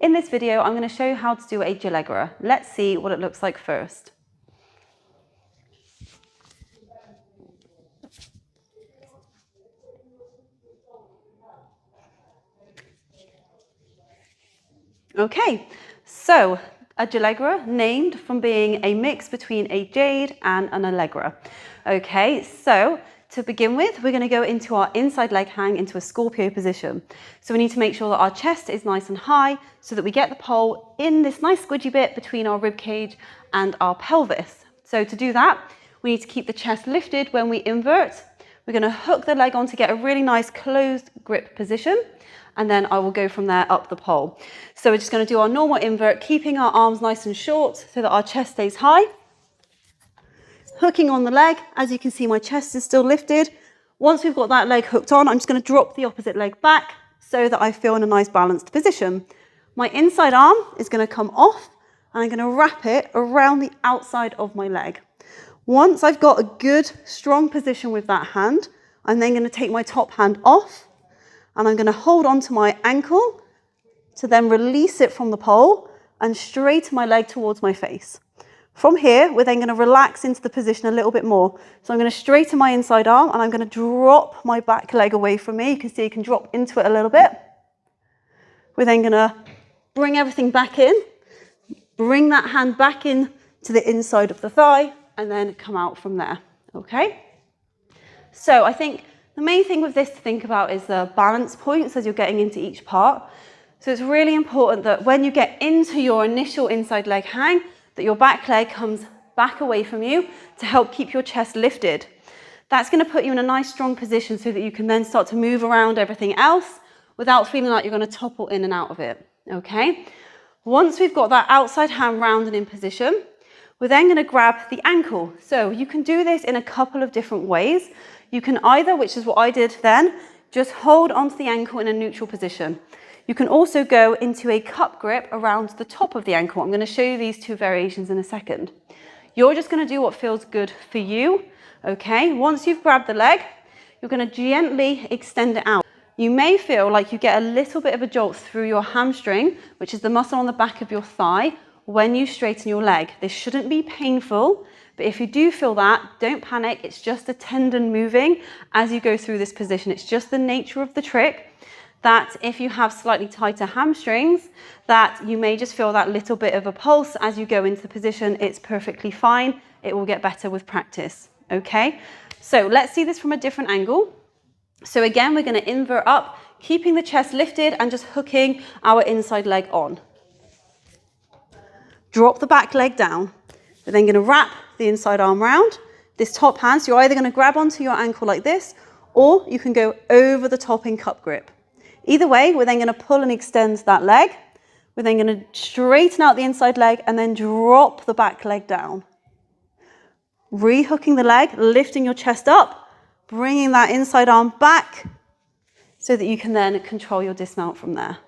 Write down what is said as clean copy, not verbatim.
In this video, I'm going to show you how to do a Jallegra. Let's see what it looks like first. Okay, so a Jallegra, named from being a mix between a jade and an Allegra. Okay, so to begin with, we're going to go into our inside leg hang into a scorpio position. So we need to make sure that our chest is nice and high so that we get the pole in this nice squidgy bit between our rib cage and our pelvis. So to do that, we need to keep the chest lifted when we invert. We're going to hook the leg on to get a really nice closed grip position. And then I will go from there up the pole. So we're just going to do our normal invert, keeping our arms nice and short so that our chest stays high. Hooking on the leg, as you can see my chest is still lifted. Once we've got that leg hooked on, I'm just going to drop the opposite leg back so that I feel in a nice balanced position. My inside arm is going to come off and I'm going to wrap it around the outside of my leg. Once I've got a good strong position with that hand, I'm then going to take my top hand off and I'm going to hold on to my ankle to then release it from the pole and straighten my leg towards my face. From here, we're then going to relax into the position a little bit more. So I'm going to straighten my inside arm and I'm going to drop my back leg away from me. You can see you can drop into it a little bit. We're then going to bring everything back in, bring that hand back in to the inside of the thigh and then come out from there. Okay? So I think the main thing with this to think about is the balance points as you're getting into each part. So it's really important that when you get into your initial inside leg hang, that your back leg comes back away from you to help keep your chest lifted. That's going to put you in a nice strong position so that you can then start to move around everything else without feeling like you're going to topple in and out of it. Okay? Once we've got that outside hand round and in position, we're then going to grab the ankle. So you can do this in a couple of different ways. You can either, which is what I did then, just hold onto the ankle in a neutral position. You can also go into a cup grip around the top of the ankle. I'm going to show you these two variations in a second. You're just going to do what feels good for you. Okay, once you've grabbed the leg, you're going to gently extend it out. You may feel like you get a little bit of a jolt through your hamstring, which is the muscle on the back of your thigh, when you straighten your leg. This shouldn't be painful, but if you do feel that, don't panic. It's just a tendon moving as you go through this position. It's just the nature of the trick that if you have slightly tighter hamstrings, that you may just feel that little bit of a pulse as you go into the position. It's perfectly fine. It will get better with practice. Okay, so let's see this from a different angle. So again, we're going to invert up, keeping the chest lifted and just hooking our inside leg on. Drop the back leg down. We're then going to wrap the inside arm round. This top hand, so you're either going to grab onto your ankle like this, or you can go over the top in cup grip. Either way, we're then going to pull and extend that leg. We're then going to straighten out the inside leg and then drop the back leg down. Rehooking the leg, lifting your chest up, bringing that inside arm back so that you can then control your dismount from there.